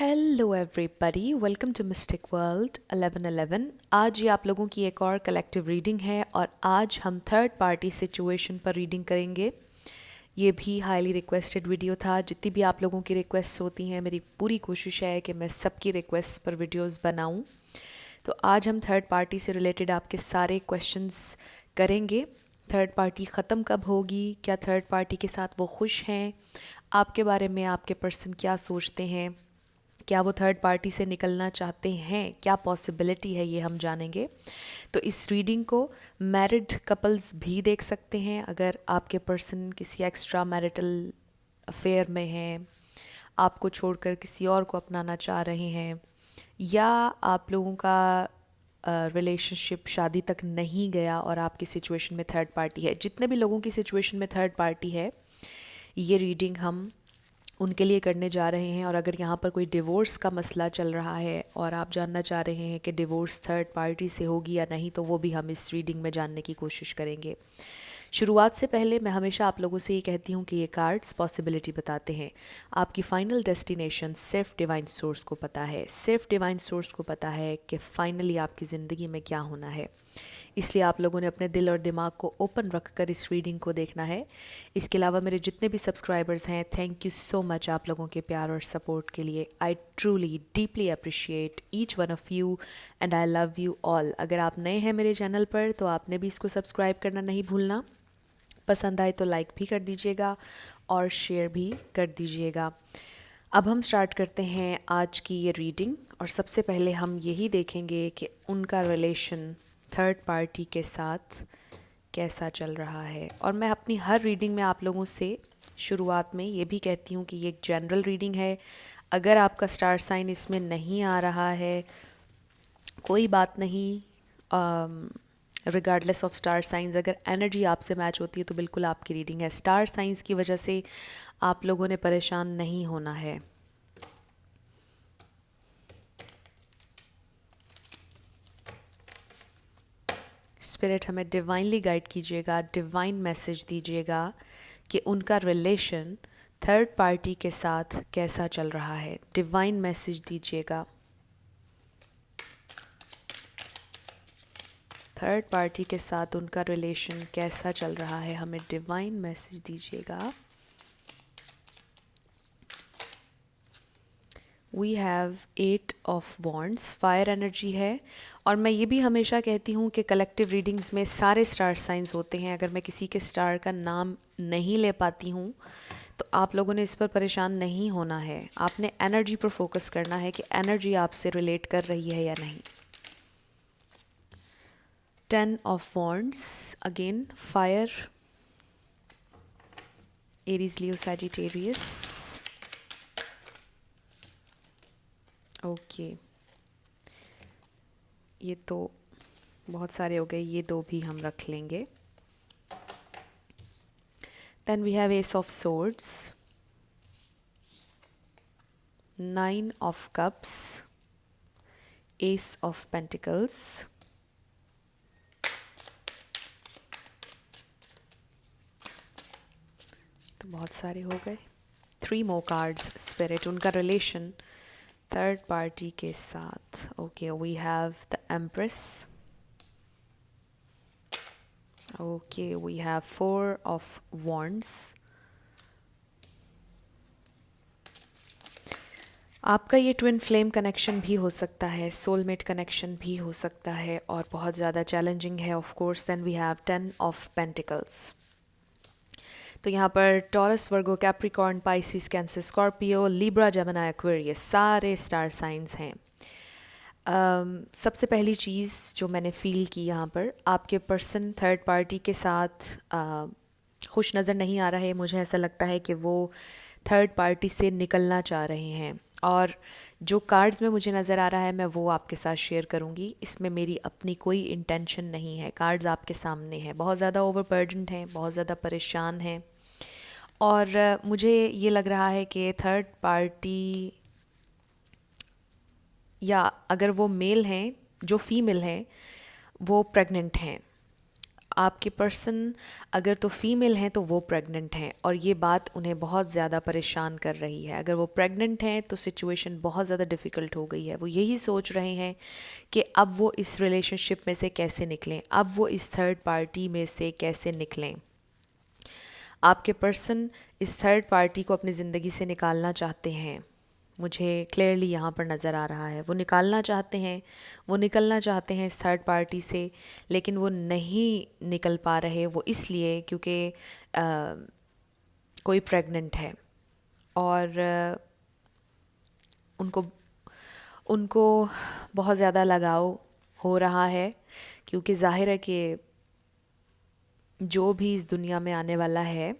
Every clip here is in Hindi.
Hello everybody, welcome to Mystic World 1111। आज ये आप लोगों की एक और कलेक्टिव रीडिंग है और आज हम थर्ड पार्टी सिचुएशन पर रीडिंग करेंगे। ये भी हाईली रिक्वेस्टेड वीडियो था। जितनी भी आप लोगों की रिक्वेस्ट होती हैं, मेरी पूरी कोशिश है कि मैं सबकी रिक्वेस्ट पर वीडियोस बनाऊं। तो आज हम थर्ड पार्टी से रिलेटेड आपके सारे क्वेश्चंस करेंगे। थर्ड पार्टी ख़त्म कब होगी, क्या थर्ड पार्टी के साथ वो खुश हैं, आपके बारे में आपके पर्सन क्या सोचते हैं, क्या वो थर्ड पार्टी से निकलना चाहते हैं, क्या पॉसिबिलिटी है, ये हम जानेंगे। तो इस रीडिंग को मैरिड कपल्स भी देख सकते हैं। अगर आपके पर्सन किसी एक्स्ट्रा मैरिटल अफेयर में हैं, आपको छोड़कर किसी और को अपनाना चाह रहे हैं, या आप लोगों का रिलेशनशिप शादी तक नहीं गया और आपकी सिचुएशन में थर्ड पार्टी है, जितने भी लोगों की सिचुएशन में थर्ड पार्टी है, ये रीडिंग हम उनके लिए करने जा रहे हैं। और अगर यहाँ पर कोई डिवोर्स का मसला चल रहा है और आप जानना चाह रहे हैं कि डिवोर्स थर्ड पार्टी से होगी या नहीं, तो वो भी हम इस रीडिंग में जानने की कोशिश करेंगे। शुरुआत से पहले मैं हमेशा आप लोगों से ये कहती हूँ कि ये कार्ड्स पॉसिबिलिटी बताते हैं। आपकी फ़ाइनल डेस्टिनेशन सिर्फ डिवाइन सोर्स को पता है, सिर्फ डिवाइन सोर्स को पता है कि फ़ाइनली आपकी ज़िंदगी में क्या होना है। इसलिए आप लोगों ने अपने दिल और दिमाग को ओपन रख कर इस रीडिंग को देखना है। इसके अलावा मेरे जितने भी सब्सक्राइबर्स हैं, थैंक यू सो मच आप लोगों के प्यार और सपोर्ट के लिए। I truly deeply appreciate each one of you and I love you all. अगर आप नए हैं मेरे चैनल पर तो आपने भी इसको सब्सक्राइब करना नहीं भूलना। पसंद आए तो लाइक भी कर दीजिएगा और शेयर भी कर दीजिएगा। अब हम स्टार्ट करते हैं आज की ये रीडिंग। और सबसे पहले हम यही देखेंगे कि उनका रिलेशन थर्ड पार्टी के साथ कैसा चल रहा है। और मैं अपनी हर रीडिंग में आप लोगों से शुरुआत में ये भी कहती हूँ कि ये एक जनरल रीडिंग है। अगर आपका स्टार साइन इसमें नहीं आ रहा है, कोई बात नहीं। रिगार्डलेस ऑफ स्टार साइंस, अगर एनर्जी आपसे मैच होती है तो बिल्कुल आपकी रीडिंग है। स्टार साइंस की वजह से आप लोगों ने परेशान नहीं होना है। स्पिरिट हमें डिवाइनली गाइड कीजिएगा, डिवाइन मैसेज दीजिएगा कि उनका रिलेशन थर्ड पार्टी के साथ कैसा चल रहा है। डिवाइन मैसेज दीजिएगा। थर्ड पार्टी के साथ उनका रिलेशन कैसा चल रहा है, हमें डिवाइन मैसेज दीजिएगा। We have 8 of wands, fire energy है। और मैं ये भी हमेशा कहती हूँ कि कलेक्टिव रीडिंग्स में सारे स्टार साइंस होते हैं। अगर मैं किसी के स्टार का नाम नहीं ले पाती हूँ तो आप लोगों ने इस पर परेशान नहीं होना है। आपने एनर्जी पर फोकस करना है कि एनर्जी आपसे रिलेट कर रही है या नहीं। 10 of wands, again fire, Aries, Leo, Sagittarius. Okay, ये तो बहुत सारे हो गए, ये दो भी हम रख लेंगे। Then we have ace of swords, 9 of cups, ace of pentacles, तो बहुत सारे हो गए। 3 मोर कार्ड्स। स्पिरिट, उनका रिलेशन थर्ड पार्टी के साथ। Okay, we have the Empress. Okay, we have 4 of wands. आपका ये ट्विन फ्लेम कनेक्शन भी हो सकता है, सोलमेट कनेक्शन भी हो सकता है और बहुत ज़्यादा चैलेंजिंग है of course. Then we have 10 of pentacles. तो यहाँ पर Taurus, Virgo, Capricorn, Pisces, Cancer, Scorpio, Libra, Gemini, Aquarius सारे स्टार साइंस हैं। सबसे पहली चीज़ जो मैंने फ़ील की यहाँ पर, आपके पर्सन थर्ड पार्टी के साथ खुश नज़र नहीं आ रहा है। मुझे ऐसा लगता है कि वो थर्ड पार्टी से निकलना चाह रहे हैं। और जो कार्ड्स में मुझे नज़र आ रहा है मैं वो आपके साथ शेयर करूँगी। इसमें मेरी अपनी कोई इंटेंशन नहीं है। कार्ड्स आपके सामने हैं, बहुत ज़्यादा ओवरबर्डन्ड हैं, बहुत ज़्यादा परेशान हैं। और मुझे ये लग रहा है कि थर्ड पार्टी, या अगर वो मेल हैं, जो फीमेल हैं वो प्रेग्नेंट हैं। आपके पर्सन अगर तो फीमेल हैं तो वो प्रेग्नेंट हैं और ये बात उन्हें बहुत ज़्यादा परेशान कर रही है। अगर वो प्रेग्नेंट हैं तो सिचुएशन बहुत ज़्यादा डिफ़िकल्ट हो गई है। वो यही सोच रहे हैं कि अब वो इस रिलेशनशिप में से कैसे निकलें, अब वो इस थर्ड पार्टी में से कैसे निकलें। आपके पर्सन इस थर्ड पार्टी को अपनी ज़िंदगी से निकालना चाहते हैं, मुझे क्लियरली यहाँ पर नज़र आ रहा है। वो निकालना चाहते हैं, वो निकलना चाहते हैं इस थर्ड पार्टी से, लेकिन वो नहीं निकल पा रहे। वो इसलिए क्योंकि कोई प्रेग्नेंट है और उनको उनको बहुत ज़्यादा लगाव हो रहा है, क्योंकि ज़ाहिर है कि जो भी इस दुनिया में आने वाला है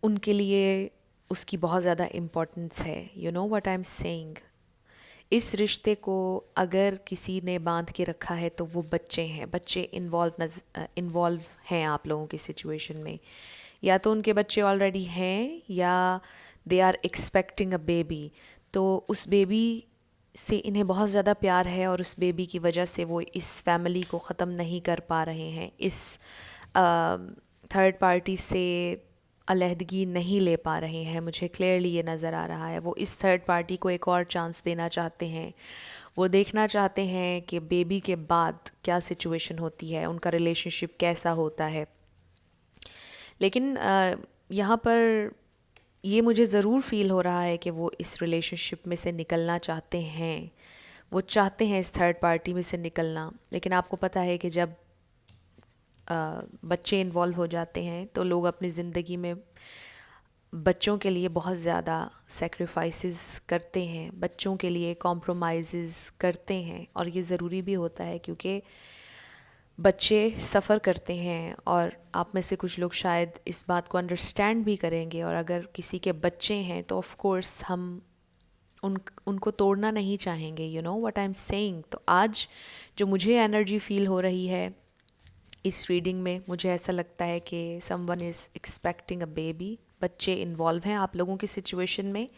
उनके लिए उसकी बहुत ज़्यादा इम्पोर्टेंस है। You know what I am saying. इस रिश्ते को अगर किसी ने बांध के रखा है तो वो बच्चे हैं। बच्चे इन्वॉल्व हैं आप लोगों की सिचुएशन में। या तो उनके बच्चे ऑलरेडी हैं या they are expecting a baby. तो उस बेबी से इन्हें बहुत ज़्यादा प्यार है और उस बेबी की वजह से वो इस फैमिली को ख़त्म नहीं कर पा रहे हैं, इस थर्ड पार्टी से अलहदगी नहीं ले पा रहे हैं। मुझे क्लियरली ये नज़र आ रहा है। वो इस थर्ड पार्टी को एक और चांस देना चाहते हैं। वो देखना चाहते हैं कि बेबी के बाद क्या सिचुएशन होती है, उनका रिलेशनशिप कैसा होता है। लेकिन यहाँ पर ये मुझे ज़रूर फील हो रहा है कि वो इस रिलेशनशिप में से निकलना चाहते हैं। वो चाहते हैं इस थर्ड पार्टी में से निकलना। लेकिन आपको पता है कि जब बच्चे इन्वॉल्व हो जाते हैं तो लोग अपनी ज़िंदगी में बच्चों के लिए बहुत ज़्यादा सेक्रीफाइसेस करते हैं, बच्चों के लिए कॉम्प्रोमाइज़ करते हैं। और ये ज़रूरी भी होता है क्योंकि बच्चे सफ़र करते हैं और आप में से कुछ लोग शायद इस बात को अंडरस्टैंड भी करेंगे। और अगर किसी के बच्चे हैं तो ऑफ़ कोर्स हम उनको तोड़ना नहीं चाहेंगे। You know what I am saying. तो आज जो मुझे एनर्जी फील हो रही है इस रीडिंग में, मुझे ऐसा लगता है कि someone is expecting a baby. बच्चे इन्वॉल्व हैं आप लोगों की सिचुएशन में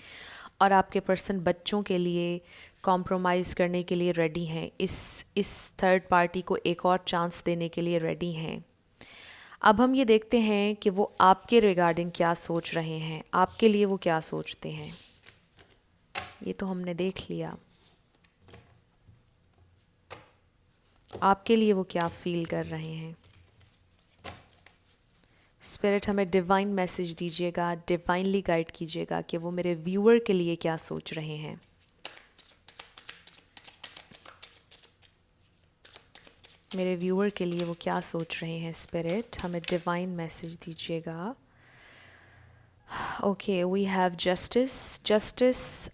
और आपके पर्सन बच्चों के लिए कॉम्प्रोमाइज़ करने के लिए रेडी हैं। इस थर्ड पार्टी को एक और चांस देने के लिए रेडी हैं। अब हम ये देखते हैं कि वो आपके रिगार्डिंग क्या सोच रहे हैं, आपके लिए वो क्या सोचते हैं। ये तो हमने देख लिया। आपके लिए वो क्या फील कर रहे हैं। स्पिरिट हमें डिवाइन मैसेज दीजिएगा, डिवाइनली गाइड कीजिएगा कि वो मेरे व्यूअर के लिए क्या सोच रहे हैं। मेरे व्यूअर के लिए वो क्या सोच रहे हैं। स्पिरिट हमें डिवाइन मैसेज दीजिएगा। Okay, we have justice. Justice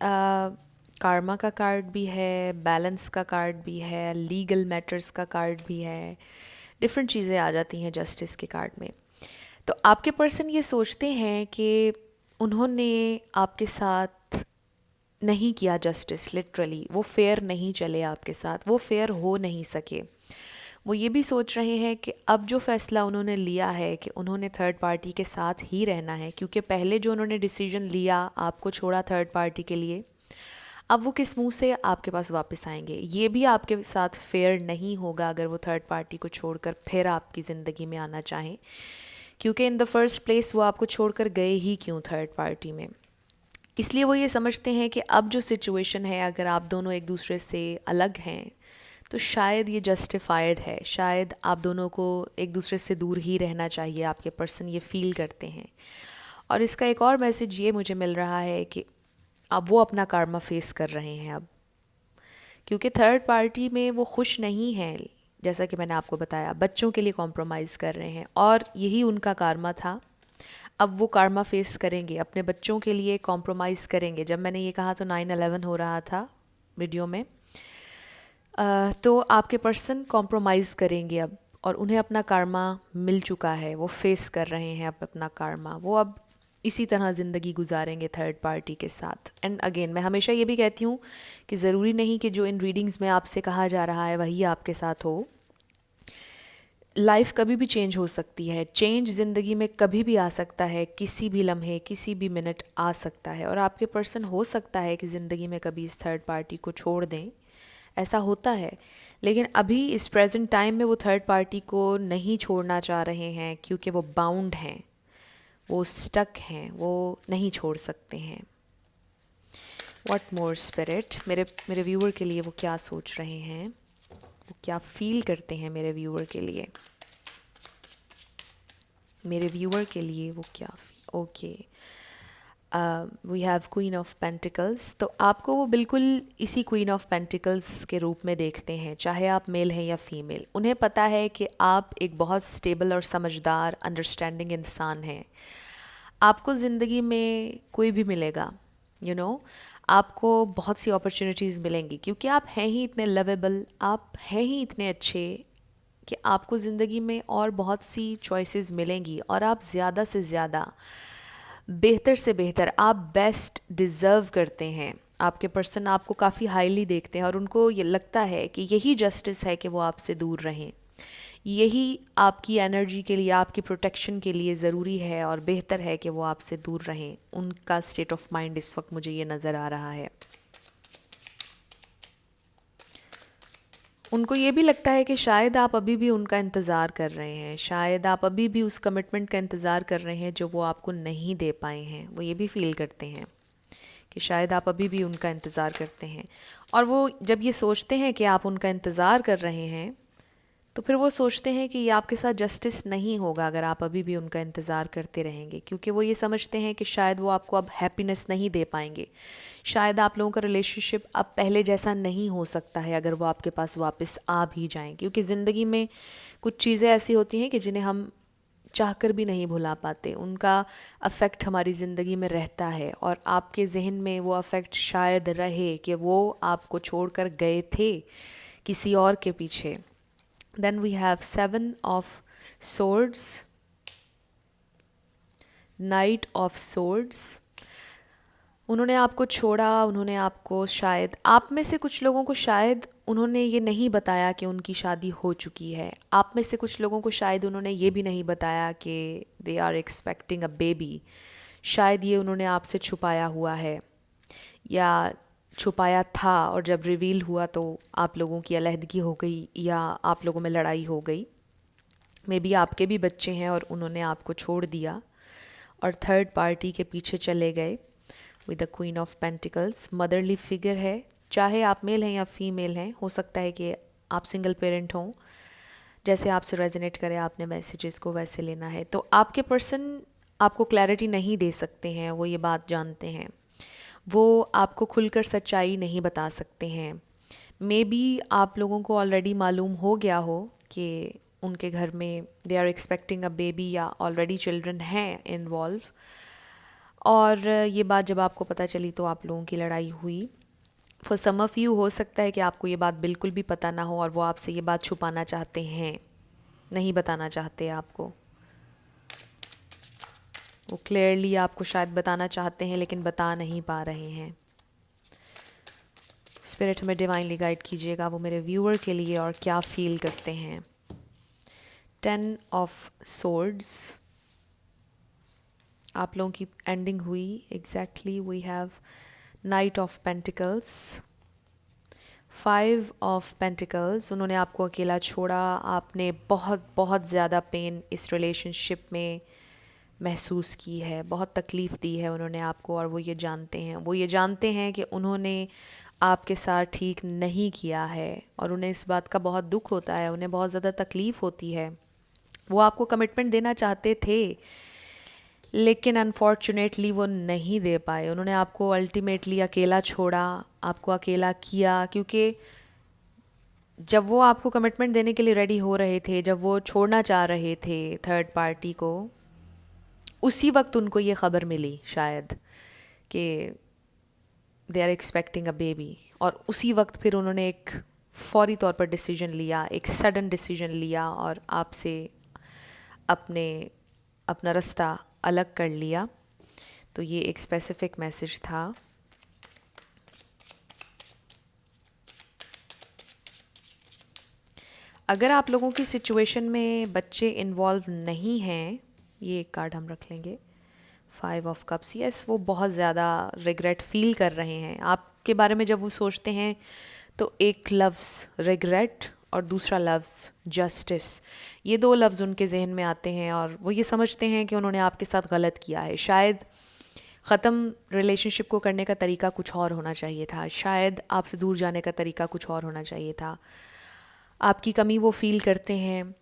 कार्मा का कार्ड भी है, बैलेंस का कार्ड भी है, लीगल मैटर्स का कार्ड भी है। डिफरेंट चीज़ें आ जाती हैं जस्टिस के कार्ड में। तो आपके पर्सन ये सोचते हैं कि उन्होंने आपके साथ नहीं किया जस्टिस। लिटरली वो फेयर नहीं चले आपके साथ, वो फेयर हो नहीं सके। वो ये भी सोच रहे हैं कि अब जो फ़ैसला उन्होंने लिया है कि उन्होंने थर्ड पार्टी के साथ ही रहना है, क्योंकि पहले जो उन्होंने डिसीजन लिया आपको छोड़ा थर्ड पार्टी के लिए, अब वो किस मुंह से आपके पास वापस आएंगे। ये भी आपके साथ फेयर नहीं होगा अगर वो थर्ड पार्टी को छोड़कर फिर आपकी ज़िंदगी में आना चाहें, क्योंकि इन द फर्स्ट प्लेस वो आपको छोड़कर गए ही क्यों थर्ड पार्टी में। इसलिए वो ये समझते हैं कि अब जो सिचुएशन है, अगर आप दोनों एक दूसरे से अलग हैं तो शायद ये जस्टिफाइड है, शायद आप दोनों को एक दूसरे से दूर ही रहना चाहिए। आपके पर्सन ये फील करते हैं। और इसका एक और मैसेज ये मुझे मिल रहा है कि अब वो अपना कार्मा फेस कर रहे हैं अब, क्योंकि थर्ड पार्टी में वो खुश नहीं हैं। जैसा कि मैंने आपको बताया, बच्चों के लिए कॉम्प्रोमाइज़ कर रहे हैं और यही उनका कार्मा था। अब वो कार्मा फेस करेंगे, अपने बच्चों के लिए कॉम्प्रोमाइज़ करेंगे। जब मैंने ये कहा तो 9/11 हो रहा था वीडियो में। तो आपके पर्सन कॉम्प्रोमाइज़ करेंगे अब, और उन्हें अपना कार्मा मिल चुका है। वो फेस कर रहे हैं अब अपना कार्मा। वो अब इसी तरह ज़िंदगी गुजारेंगे थर्ड पार्टी के साथ। एंड अगेन मैं हमेशा ये भी कहती हूँ कि ज़रूरी नहीं कि जो इन रीडिंग्स में आपसे कहा जा रहा है वही आपके साथ हो। लाइफ कभी भी चेंज हो सकती है। चेंज ज़िंदगी में कभी भी आ सकता है, किसी भी लम्हे, किसी भी मिनट आ सकता है। और आपके पर्सन हो सकता है कि ज़िंदगी में कभी इस थर्ड पार्टी को छोड़ दें। ऐसा होता है। लेकिन अभी इस प्रेजेंट टाइम में वो थर्ड पार्टी को नहीं छोड़ना चाह रहे हैं क्योंकि वो बाउंड हैं, वो स्टक हैं, वो नहीं छोड़ सकते हैं। व्हाट मोर स्पिरिट, मेरे मेरे व्यूअर के लिए वो क्या सोच रहे हैं, वो क्या फील करते हैं मेरे व्यूअर के लिए, मेरे व्यूअर के लिए वो क्या। Okay, we have queen of pentacles. तो आपको वो बिल्कुल इसी क्वीन ऑफ पेंटिकल्स के रूप में देखते हैं, चाहे आप मेल हैं या फीमेल। उन्हें पता है कि आप एक बहुत स्टेबल और समझदार अंडरस्टैंडिंग इंसान हैं। आपको ज़िंदगी में कोई भी मिलेगा, यू नो, आपको बहुत सी अपॉर्चुनिटीज़ मिलेंगी क्योंकि आप हैं ही इतने लवेबल, आप हैं ही इतने अच्छे कि आपको ज़िंदगी में और बहुत सी चॉइसेस मिलेंगी और आप ज़्यादा से ज़्यादा, बेहतर से बेहतर, आप बेस्ट डिज़र्व करते हैं। आपके पर्सन आपको काफ़ी हाईली देखते हैं और उनको ये लगता है कि यही जस्टिस है कि वो आपसे दूर रहें, यही आपकी एनर्जी के लिए, आपकी प्रोटेक्शन के लिए ज़रूरी है और बेहतर है कि वो आपसे दूर रहें। उनका स्टेट ऑफ माइंड इस वक्त मुझे ये नज़र आ रहा है। उनको ये भी लगता है कि शायद आप अभी भी उनका इंतज़ार कर रहे हैं, शायद आप अभी भी उस कमिटमेंट का इंतज़ार कर रहे हैं जो वो आपको नहीं दे पाए हैं। वो ये भी फील करते हैं कि शायद आप अभी भी उनका इंतज़ार करते हैं। और वो जब ये सोचते हैं कि आप उनका इंतज़ार कर रहे हैं तो फिर वो सोचते हैं कि ये आपके साथ जस्टिस नहीं होगा अगर आप अभी भी उनका इंतज़ार करते रहेंगे, क्योंकि वो ये समझते हैं कि शायद वो आपको अब हैप्पीनेस नहीं दे पाएंगे, शायद आप लोगों का रिलेशनशिप अब पहले जैसा नहीं हो सकता है अगर वो आपके पास वापस आ भी जाएं। क्योंकि ज़िंदगी में कुछ चीज़ें ऐसी होती हैं कि जिन्हें हम चाहकर भी नहीं भुला पाते, उनका अफेक्ट हमारी ज़िंदगी में रहता है और आपके जहन में वो अफेक्ट शायद रहे कि वो आपको छोड़कर गए थे किसी और के पीछे। Then we have 7 of swords, Knight of swords। उन्होंने आपको छोड़ा, उन्होंने आपको, शायद आप में से कुछ लोगों को शायद उन्होंने ये नहीं बताया कि उनकी शादी हो चुकी है। आप में से कुछ लोगों को शायद उन्होंने ये भी नहीं बताया कि they are expecting a baby. शायद ये उन्होंने आपसे छुपाया हुआ है या छुपाया था और जब रिवील हुआ तो आप लोगों की अलहदगी हो गई या आप लोगों में लड़ाई हो गई। मे बी आपके भी बच्चे हैं और उन्होंने आपको छोड़ दिया और थर्ड पार्टी के पीछे चले गए with the queen of pentacles. Motherly figure है, चाहे आप मेल हैं या फीमेल हैं। हो सकता है कि आप सिंगल पेरेंट हों, जैसे आपसे रेजोनेट करे आपने मैसेजेस को वैसे लेना है। तो आपके पर्सन आपको क्लैरिटी नहीं दे सकते हैं, वो ये बात जानते हैं, वो आपको खुलकर सच्चाई नहीं बता सकते हैं। मे बी आप लोगों को ऑलरेडी मालूम हो गया हो कि उनके घर में they are expecting a baby या ऑलरेडी चिल्ड्रन हैं इन्वॉल्व, और ये बात जब आपको पता चली तो आप लोगों की लड़ाई हुई। फॉर सम ऑफ़ यू हो सकता है कि आपको ये बात बिल्कुल भी पता ना हो और वो आपसे ये बात छुपाना चाहते हैं, नहीं बताना चाहते आपको। वो क्लियरली आपको शायद बताना चाहते हैं लेकिन बता नहीं पा रहे हैं। स्पिरिट में डिवाइनली गाइड कीजिएगा वो मेरे व्यूअर के लिए और क्या फील करते हैं। 10 ऑफ सोर्ड्स, आप लोगों की एंडिंग हुई exactly. We have knight of pentacles, 5 of pentacles. उन्होंने आपको अकेला छोड़ा, आपने बहुत बहुत ज़्यादा पेन इस रिलेशनशिप में महसूस की है, बहुत तकलीफ़ दी है उन्होंने आपको और वो ये जानते हैं, वो ये जानते हैं कि उन्होंने आपके साथ ठीक नहीं किया है और उन्हें इस बात का बहुत दुख होता है, उन्हें बहुत ज़्यादा तकलीफ़ होती है। वो आपको कमिटमेंट देना चाहते थे लेकिन अनफॉर्चुनेटली वो नहीं दे पाए। उन्होंने आपको अल्टीमेटली अकेला छोड़ा, आपको अकेला किया, क्योंकि जब वो आपको कमिटमेंट देने के लिए रेडी हो रहे थे, जब वो छोड़ना चाह रहे थे थर्ड पार्टी को, उसी वक्त उनको ये ख़बर मिली शायद कि they are expecting a baby, और उसी वक्त फिर उन्होंने एक फौरी तौर पर डिसीजन लिया, एक सडन डिसीजन लिया और आपसे अपना रास्ता अलग कर लिया। तो ये एक स्पेसिफिक मैसेज था। अगर आप लोगों की सिचुएशन में बच्चे इन्वॉल्व नहीं हैं, ये एक कार्ड हम रख लेंगे, 5 ऑफ कप्स। यस, वो बहुत ज़्यादा रिग्रेट फील कर रहे हैं आपके बारे में। जब वो सोचते हैं तो एक लफ्ज़ रिग्रेट और दूसरा लफ्ज़ जस्टिस, ये दो लफ्ज़ उनके जहन में आते हैं और वो ये समझते हैं कि उन्होंने आपके साथ गलत किया है। शायद ख़त्म रिलेशनशिप को करने का तरीका कुछ और होना चाहिए था, शायद आपसे दूर जाने का तरीका कुछ और होना चाहिए था। आपकी कमी वो फ़ील करते हैं,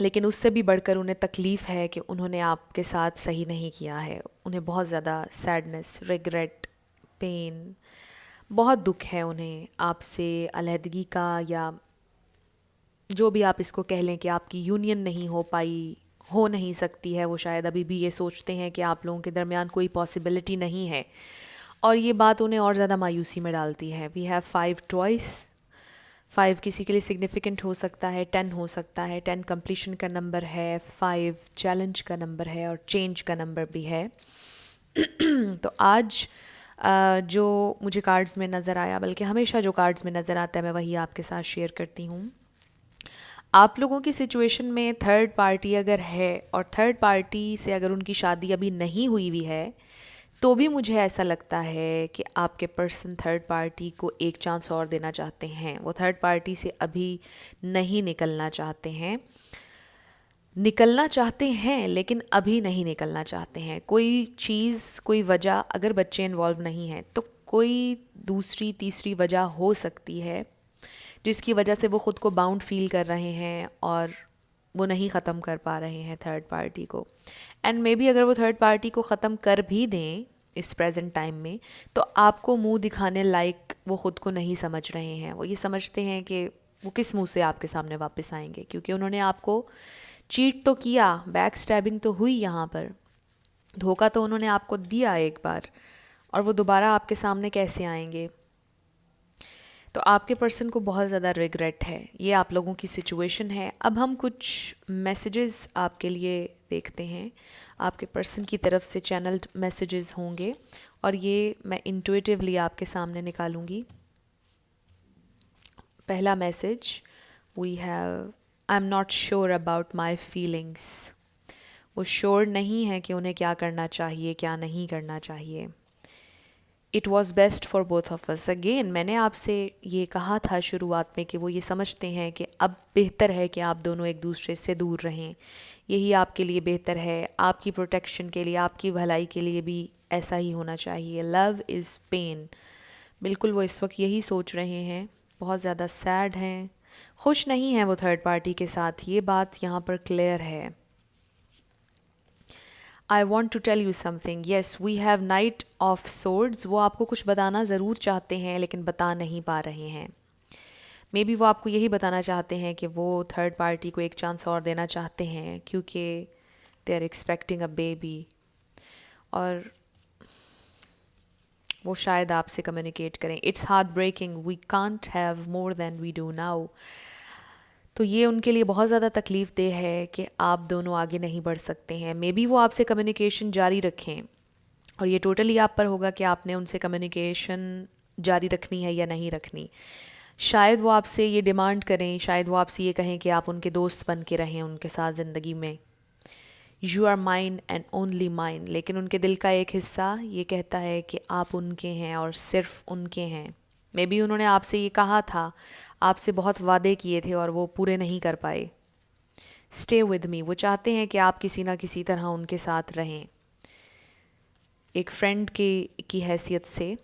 लेकिन उससे भी बढ़कर उन्हें तकलीफ़ है कि उन्होंने आपके साथ सही नहीं किया है। उन्हें बहुत ज़्यादा सैडनेस, रिग्रेट, पेन, बहुत दुख है उन्हें आपसे अलहदगी का, या जो भी आप इसको कह लें कि आपकी यूनियन नहीं हो पाई, हो नहीं सकती है। वो शायद अभी भी ये सोचते हैं कि आप लोगों के दरमियान कोई पॉसिबिलिटी नहीं है, और ये बात उन्हें और ज़्यादा मायूसी में डालती है। We have 5 toys. 5 किसी के लिए सिग्निफिकेंट हो सकता है, 10 हो सकता है। 10 कंप्लीशन का नंबर है, 5 चैलेंज का नंबर है और चेंज का नंबर भी है। तो आज जो मुझे कार्ड्स में नज़र आया, बल्कि हमेशा जो कार्ड्स में नज़र आता है मैं वही आपके साथ शेयर करती हूँ। आप लोगों की सिचुएशन में थर्ड पार्टी अगर है, और थर्ड पार्टी से अगर उनकी शादी अभी नहीं हुई भी है, तो भी मुझे ऐसा लगता है कि आपके पर्सन थर्ड पार्टी को एक चांस और देना चाहते हैं। वो थर्ड पार्टी से अभी नहीं निकलना चाहते हैं, निकलना चाहते हैं लेकिन अभी नहीं निकलना चाहते हैं। कोई चीज़, कोई वजह, अगर बच्चे इन्वॉल्व नहीं हैं तो कोई दूसरी तीसरी वजह हो सकती है जिसकी वजह से वो ख़ुद को बाउंड फील कर रहे हैं और वो नहीं ख़त्म कर पा रहे हैं थर्ड पार्टी को। एंड मे बी अगर वो थर्ड पार्टी को ख़त्म कर भी दें इस प्रेजेंट टाइम में, तो आपको मुंह दिखाने लायक वो ख़ुद को नहीं समझ रहे हैं। वो ये समझते हैं कि वो किस मुंह से आपके सामने वापस आएंगे, क्योंकि उन्होंने आपको चीट तो किया, बैक स्टैबिंग तो हुई, यहाँ पर धोखा तो उन्होंने आपको दिया एक बार, और वो दोबारा आपके सामने कैसे आएंगे। तो आपके पर्सन को बहुत ज़्यादा रिग्रेट है। ये आप लोगों की सिचुएशन है। अब हम कुछ मैसेजेस आपके लिए देखते हैं। आपके पर्सन की तरफ से चैनल्ड मैसेजेस होंगे और ये मैं इंट्यूटिवली आपके सामने निकालूंगी। पहला message we have, I am not sure about my feelings. वो श्योर नहीं है कि उन्हें क्या करना चाहिए, क्या नहीं करना चाहिए। It was best for both of us. Again मैंने आपसे ये कहा था शुरुआत में कि वो ये समझते हैं कि अब बेहतर है कि आप दोनों एक दूसरे से दूर रहें। यही आपके लिए बेहतर है, आपकी प्रोटेक्शन के लिए, आपकी भलाई के लिए भी ऐसा ही होना चाहिए। लव इज़ पेन, बिल्कुल वो इस वक्त यही सोच रहे हैं। बहुत ज़्यादा सैड हैं, खुश नहीं हैं वो थर्ड पार्टी के साथ, ये बात यहाँ पर क्लियर है। I want to tell you something, yes we have knight of swords. वो आपको कुछ बताना ज़रूर चाहते हैं लेकिन बता नहीं पा रहे हैं। मे बी वो आपको यही बताना चाहते हैं कि वो थर्ड पार्टी को एक चांस और देना चाहते हैं, क्योंकि they are expecting a baby, और वो शायद आपसे कम्युनिकेट करें। It's heartbreaking, we can't have more than we do now. तो ये उनके लिए बहुत ज़्यादा तकलीफ़ देह है कि आप दोनों आगे नहीं बढ़ सकते हैं। मे बी वो आपसे कम्युनिकेशन जारी रखें, और ये टोटली आप पर होगा कि आपने उनसे कम्युनिकेशन जारी रखनी है या नहीं रखनी। शायद वो आपसे ये डिमांड करें, शायद वो आपसे ये कहें कि आप उनके दोस्त बन के रहें उनके साथ ज़िंदगी में। You are mine and only mine. लेकिन उनके दिल का एक हिस्सा ये कहता है कि आप उनके हैं और सिर्फ उनके हैं। मे बी उन्होंने आपसे ये कहा था, आपसे बहुत वादे किए थे और वो पूरे नहीं कर पाए। स्टे विद मी, वो चाहते हैं कि आप किसी ना किसी तरह उनके साथ रहें, एक फ्रेंड की हैसियत से।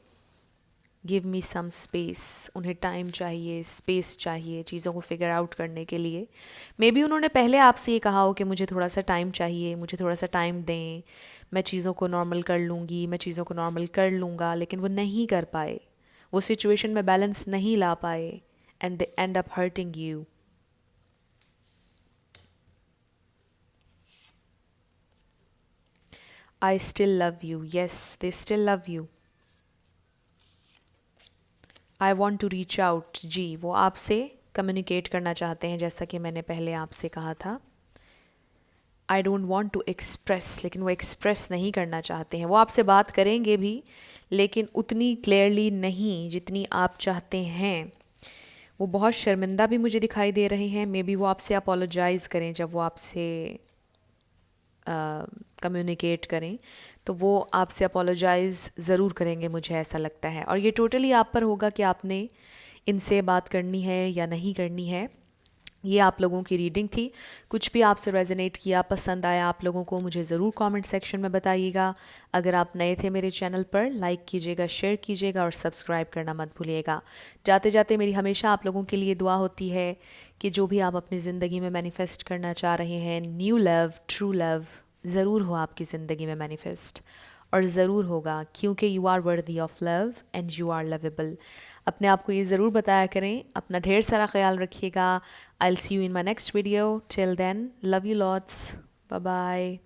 गिव मी सम स्पेस, उन्हें टाइम चाहिए, स्पेस चाहिए चीज़ों को फिगर आउट करने के लिए। मे बी उन्होंने पहले आपसे ये कहा हो कि मुझे थोड़ा सा टाइम चाहिए, मुझे थोड़ा सा टाइम दें, मैं चीज़ों को नॉर्मल कर लूँगी, मैं चीज़ों को नॉर्मल कर लूँगा, लेकिन वो नहीं कर पाए। वो सिचुएशन में बैलेंस नहीं ला पाए, and they end up hurting you. I still love you, yes they still love you. I want to reach out, जी वो आपसे कम्युनिकेट करना चाहते हैं, जैसा कि मैंने पहले आपसे कहा था। I don't want to express, लेकिन वो एक्सप्रेस नहीं करना चाहते हैं। वो आपसे बात करेंगे भी, लेकिन उतनी क्लियरली नहीं जितनी आप चाहते हैं। वो बहुत शर्मिंदा भी मुझे दिखाई दे रहे हैं। मे बी वो आपसे अपोलोजाइज़ करें, जब वो आपसे कम्युनिकेट करें तो वो आपसे अपोलोजाइज़ ज़रूर करेंगे, मुझे ऐसा लगता है। और ये टोटली आप पर होगा कि आपने इनसे बात करनी है या नहीं करनी है। ये आप लोगों की रीडिंग थी। कुछ भी आपसे रेजोनेट किया, पसंद आया आप लोगों को, मुझे ज़रूर कमेंट सेक्शन में बताइएगा। अगर आप नए थे मेरे चैनल पर, लाइक कीजिएगा, शेयर कीजिएगा और सब्सक्राइब करना मत भूलिएगा। जाते जाते मेरी हमेशा आप लोगों के लिए दुआ होती है कि जो भी आप अपनी ज़िंदगी में मैनिफेस्ट करना चाह रहे हैं, न्यू लव, ट्रू लव, ज़रूर हो आपकी ज़िंदगी में मैनिफेस्ट, और ज़रूर होगा, क्योंकि you are worthy of love and you are lovable. अपने आप को ये ज़रूर बताया करें। अपना ढेर सारा ख्याल रखिएगा। I will see you in my next video. Till then, love you lots, bye bye.